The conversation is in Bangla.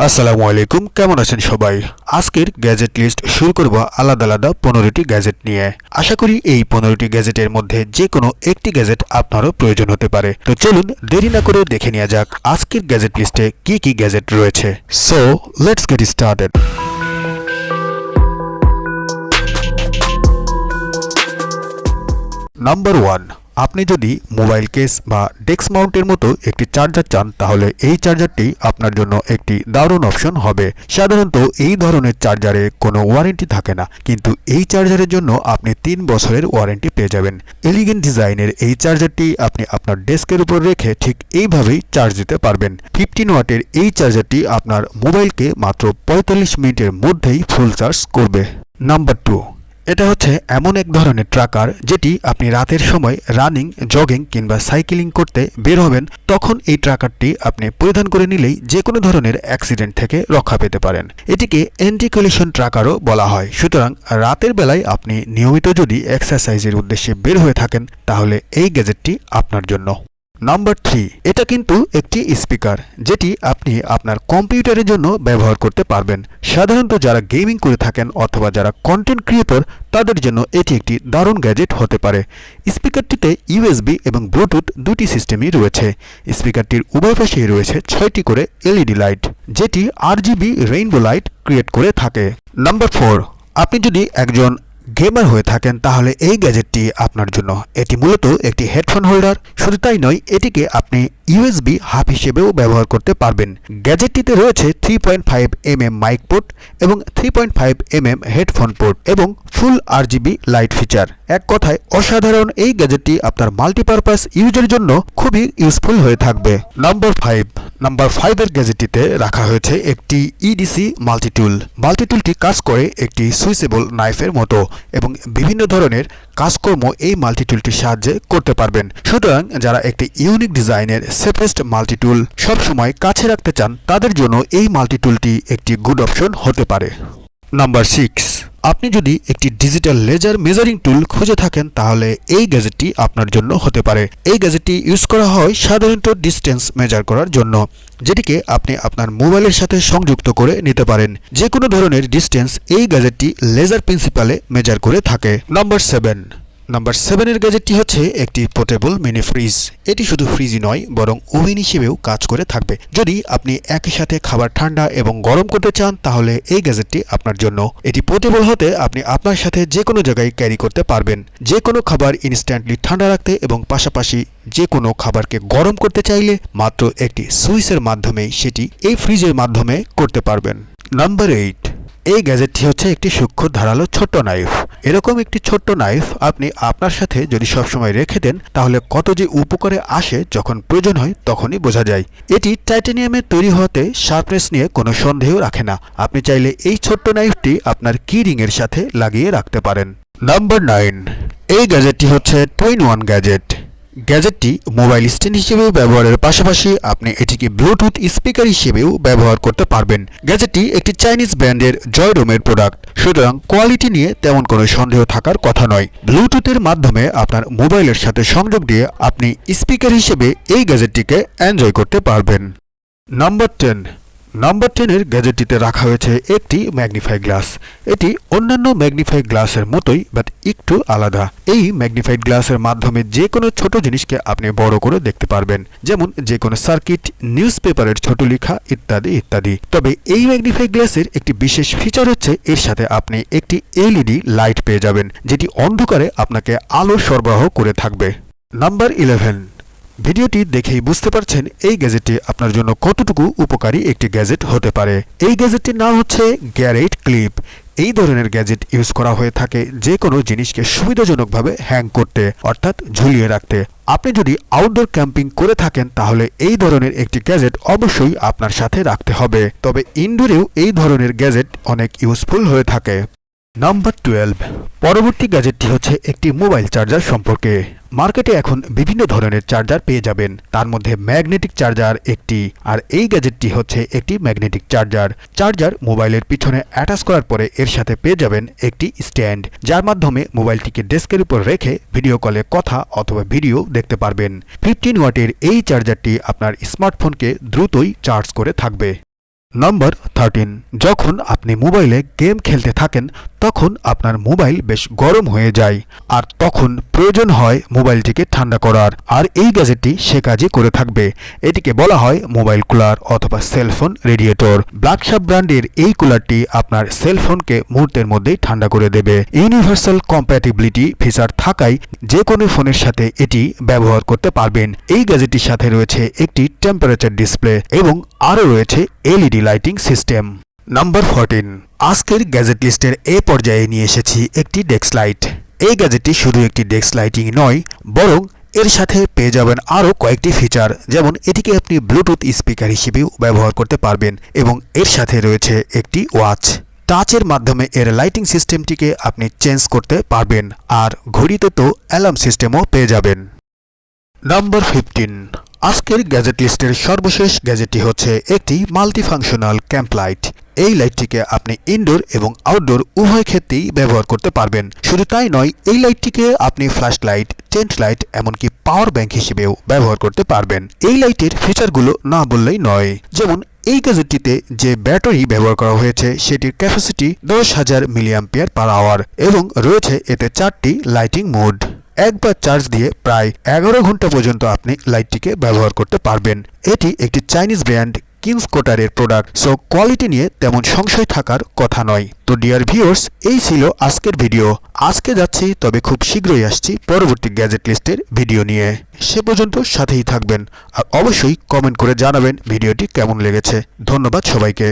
আসসালামু আলাইকুম, কেমন আছেন সবাই? আজকের গ্যাজেট লিস্ট শুরু করব আলাদা আলাদা 15টি গ্যাজেট নিয়ে। আশা করি এই 15টি গ্যাজেটের মধ্যে যে কোনো একটি গ্যাজেট আপনারও প্রয়োজন হতে পারে। তো চলুন দেরি না করে দেখে নেওয়া যাক আজকের গ্যাজেট লিস্টে কি কি গ্যাজেট রয়েছে। So let's get started. Number 1, আপনি যদি মোবাইল কেস বা ডেস্ক মাউন্টের মতো একটি চার্জার চান তাহলে এই চার্জারটি আপনার জন্য একটি দারুণ অপশন হবে। সাধারণত এই ধরনের চার্জারে কোনো ওয়ারেন্টি থাকে না, কিন্তু এই চার্জারের জন্য আপনি 3 বছরের ওয়ারেন্টি পেয়ে যাবেন। এলিগেন্ট ডিজাইনের এই চার্জারটি আপনি আপনার ডেস্কের উপর রেখে ঠিক এইভাবেই চার্জ দিতে পারবেন। 15 ওয়াটের এই চার্জারটি আপনার মোবাইলকে মাত্র 45 মিনিটের মধ্যেই ফুল চার্জ করবে। নাম্বার 2, এটা হচ্ছে এমন এক ধরনের ট্র্যাকার যেটি আপনি রাতের সময় রানিং, জগিং কিংবা সাইকেলিং করতে বের হবেন, তখন এই ট্র্যাকারটি আপনি পরিধান করে নিলেই যে কোনো ধরনের অ্যাক্সিডেন্ট থেকে রক্ষা পেতে পারেন। এটিকে অ্যান্টি কলিশন ট্র্যাকারও বলা হয়। সুতরাং রাতের বেলায় আপনি নিয়মিত যদি এক্সারসাইজের উদ্দেশ্যে বের হয়ে থাকেন তাহলে এই গ্যাজেটটি আপনার জন্য। নাম্বার 3, এটা কিন্তু একটি স্পিকার যেটি আপনি আপনার কম্পিউটারের জন্য ব্যবহার করতে পারবেন। সাধারণত যারা গেমিং করে থাকেন অথবা যারা কন্টেন্ট ক্রিয়েটর তাদের জন্য এটি একটি দারুণ গ্যাজেট হতে পারে। স্পিকারটিতে ইউএসবি এবং ব্লুটুথ দুটি সিস্টেমই রয়েছে। স্পিকারটির উভয় পাশেই রয়েছে 6টি করে এলইডি লাইট, যেটি আরজিবি রেইনবো লাইট ক্রিয়েট করে থাকে। নাম্বার 4, আপনি যদি একজন গেমার হয়ে থাকেন তাহলে এই গ্যাজেটটি আপনার জন্য। এটি মূলত একটি হেডফোন হোল্ডার। শুধু তাই নয়, এটিকে আপনি ইউএসবি হাব হিসেবেও ব্যবহার করতে পারবেন। গ্যাজেটটিতে রয়েছে 3.5mm মাইক পোর্ট এবং 3.5mm হেডফোন পোর্ট এবং ফুল আরজিবি লাইট ফিচার। এক কথায় অসাধারণ এই গ্যাজেটটি আপনার মাল্টিপারপাস ইউজের জন্য খুবই ইউজফুল হয়ে থাকবে। নাম্বার 5 এর গ্যাজেটটিতে রাখা হয়েছে একটি ইডিসি মাল্টিটুল। মাল্টিটুলটি কাজ করে একটি সুইচেবল নাইফের মতো এবং বিভিন্ন ধরনের কাজকর্ম এই মাল্টিটুলটির সাহায্যে করতে পারবেন। সুতরাং যারা একটি ইউনিক ডিজাইনের সেফেস্ট মাল্টিটুল সবসময় কাছে রাখতে চান তাদের জন্য এই মাল্টিটুলটি একটি গুড অপশন হতে পারে। নাম্বার 6, আপনি যদি একটি ডিজিটাল লেজার মেজারিং টুল খুঁজে থাকেন তাহলে এই গ্যাজেটটি আপনার জন্য হতে পারে। এই গ্যাজেটটি ইউজ করা হয় সাধারণত ডিস্টেন্স মেজার করার জন্য, যেটিকে আপনি আপনার মোবাইলের সাথে সংযুক্ত করে নিতে পারেন। যে কোনো ধরনের ডিস্টেন্স এই গ্যাজেটটি লেজার প্রিন্সিপালে মেজার করে থাকে। নাম্বার 7 এর গ্যাজেটটি হচ্ছে একটি পোর্টেবল মিনি ফ্রিজ। এটি শুধু ফ্রিজই নয় বরং ওভেন হিসেবেও কাজ করে থাকবে। যদি আপনি একই সাথে খাবার ঠান্ডা এবং গরম করতে চান তাহলে এই গ্যাজেটটি আপনার জন্য। এটি পোর্টেবল হতে আপনি আপনার সাথে যে কোনো জায়গায় ক্যারি করতে পারবেন। যে কোনো খাবার ইনস্ট্যান্টলি ঠান্ডা রাখতে এবং পাশাপাশি যে কোনো খাবারকে গরম করতে চাইলে মাত্র একটি সুইচের মাধ্যমেই সেটি এই ফ্রিজের মাধ্যমে করতে পারবেন। নাম্বার 8, এই গ্যাজেটটি হচ্ছে একটি সূক্ষ্ম ধারালো ছোট্ট নাইফ। এরকম একটি ছোট্ট নাইফ আপনি আপনার সাথে যদি সবসময় রেখে দেন তাহলে কত যে উপকারে আসে যখন প্রয়োজন হয় তখনই বোঝা যায়। এটি টাইটানিয়ামের তৈরি হতে শার্পনেস নিয়ে কোনো সন্দেহ রাখে না। আপনি চাইলে এই ছোট্ট নাইফটি আপনার কি রিংয়ের সাথে লাগিয়ে রাখতে পারেন। নাম্বার 9, এই গ্যাজেটটি হচ্ছে 2-in-1 গ্যাজেট। গ্যাজেটটি মোবাইল স্ট্যান্ড হিসেবেও ব্যবহারের পাশাপাশি আপনি এটিকে ব্লুটুথ স্পিকার হিসেবেও ব্যবহার করতে পারবেন। গ্যাজেটটি একটি চাইনিজ ব্র্যান্ডের জয়ডোমের প্রোডাক্ট, সুতরাং কোয়ালিটি নিয়ে তেমন কোনো সন্দেহ থাকার কথা নয়। ব্লুটুথের মাধ্যমে আপনার মোবাইলের সাথে সংযোগ দিয়ে আপনি স্পিকার হিসেবে এই গ্যাজেটটিকে এনজয় করতে পারবেন। নাম্বার 10 এর গ্যাজেটটিতে রাখা হয়েছে একটি ম্যাগনিফাই গ্লাস। এটি অন্যান্য ম্যাগনিফাই গ্লাসের মতোই বাট একটু আলাদা। এই ম্যাগনিফাইড গ্লাসের মাধ্যমে যে কোনো ছোট জিনিসকে আপনি বড় করে দেখতে পারবেন, যেমন যে কোনো সার্কিট, নিউজ পেপারের ছোট লেখা ইত্যাদি ইত্যাদি। তবে এই ম্যাগনিফাই গ্লাসের একটি বিশেষ ফিচার হচ্ছে এর সাথে আপনি একটি এলইডি লাইট পেয়ে যাবেন, যেটি অন্ধকারে আপনাকে আলো সরবরাহ করে থাকবে। নাম্বার 11, ভিডিওটি দেখেই বুঝতে পারছেন এই গ্যাজেটটি আপনার জন্য কতটুকু উপকারী একটি গ্যাজেট হতে পারে। এই গ্যাজেটটির নাম হচ্ছে গ্যারেট ক্লিপ। এই ধরনের গ্যাজেট ইউজ করা হয়ে থাকে যে কোনো জিনিসকে সুবিধাজনকভাবে হ্যাং করতে, অর্থাৎ ঝুলিয়ে রাখতে। আপনি যদি আউটডোর ক্যাম্পিং করে থাকেন তাহলে এই ধরনের একটি গ্যাজেট অবশ্যই আপনার সাথে রাখতে হবে। তবে ইনডোরেও এই ধরনের গ্যাজেট অনেক ইউজফুল হয়ে থাকে। নাম্বার 12, পরবর্তী গ্যাজেটটি হচ্ছে একটি মোবাইল চার্জার সম্পর্কে। মার্কেটে এখন বিভিন্ন ধরনের চার্জার পেয়ে যাবেন, তার মধ্যে ম্যাগনেটিক চার্জার একটি, আর এই গ্যাজেটটি হচ্ছে একটি ম্যাগনেটিক চার্জার মোবাইলের পিছনে অ্যাটাচ করার পরে এর সাথে পেয়ে যাবেন একটি স্ট্যান্ড, যার মাধ্যমে মোবাইলটিকে ডেস্কের উপর রেখে ভিডিও কলে কথা অথবা ভিডিও দেখতে পারবেন। 15 ওয়াটের এই চার্জারটি আপনার স্মার্টফোনকে দ্রুতই চার্জ করে থাকবে। নম্বর 13, যখন আপনি মোবাইলে গেম খেলতে থাকেন তখন আপনার মোবাইল বেশ গরম হয়ে যায় আর তখন প্রয়োজন হয় মোবাইলটিকে ঠান্ডা করার, আর এই গ্যাজেটটি সে কাজই করে থাকবে। এটিকে বলা হয় মোবাইল কুলার অথবা সেলফোন রেডিয়েটর। ব্ল্যাকশাপ ব্র্যান্ডের এই কুলারটি আপনার সেলফোনকে মুহূর্তের মধ্যেই ঠান্ডা করে দেবে। ইউনিভার্সাল কম্প্যাটিবিলিটি ফিচার থাকায় যে কোনো ফোনের সাথে এটি ব্যবহার করতে পারবেন। এই গ্যাজেটটির সাথে রয়েছে একটি টেম্পারেচার ডিসপ্লে এবং আরও রয়েছে এলইডি লাইটিং সিস্টেম। নাম্বার 14, আজকের গ্যাজেট লিস্টের এ পর্যায়ে নিয়ে এসেছি একটি ডেস্ক লাইট। এই গ্যাজেটটি শুধু একটি ডেস্ক লাইটিং নয়, বরং এর সাথে পেয়ে যাবেন আরও কয়েকটি ফিচার, যেমন এটিকে আপনি ব্লুটুথ স্পিকার হিসেবেও ব্যবহার করতে পারবেন এবং এর সাথে রয়েছে একটি ওয়াচ। টাচের মাধ্যমে এর লাইটিং সিস্টেমটিকে আপনি চেঞ্জ করতে পারবেন, আর ঘড়িতে তো অ্যালার্ম সিস্টেমও পেয়ে যাবেন। নাম্বার 15, আজকের গ্যাজেট লিস্টের সর্বশেষ গ্যাজেটটি হচ্ছে একটি মাল্টিফাংশনাল ক্যাম্প লাইট। এই লাইটটিকে আপনি ইনডোর এবং আউটডোর উভয় ক্ষেত্রেই ব্যবহার করতে পারবেন। শুধু তাই নয়, এই লাইটটিকে আপনি ফ্ল্যাশ লাইট, টেন্ট লাইট, এমনকি পাওয়ার ব্যাংক হিসেবেও ব্যবহার করতে পারবেন। এই লাইটের ফিচারগুলো না বললেই নয়, যেমন এই গ্যাজেটটিতে যে ব্যাটারি ব্যবহার করা হয়েছে সেটির ক্যাপাসিটি 10,000 mAh এবং রয়েছে এতে 4টি লাইটিং মোড। একবার চার্জ দিয়ে প্রায় 11 ঘন্টা পর্যন্ত আপনি লাইটটিকে ব্যবহার করতে পারবেন। এটি একটি চাইনিজ ব্র্যান্ড কিংসকোটারের প্রোডাক্ট, সো কোয়ালিটি নিয়ে তেমন সংশয় থাকার কথা নয়। তো ডিয়ার ভিউয়ার্স, এই ছিল আজকের ভিডিও। আজকে যাচ্ছি, তবে খুব শীঘ্রই আসছি পরবর্তী গ্যাজেট লিস্টের ভিডিও নিয়ে। সে পর্যন্ত সাথেই থাকবেন আর অবশ্যই কমেন্ট করে জানাবেন ভিডিওটি কেমন লেগেছে। ধন্যবাদ সবাইকে।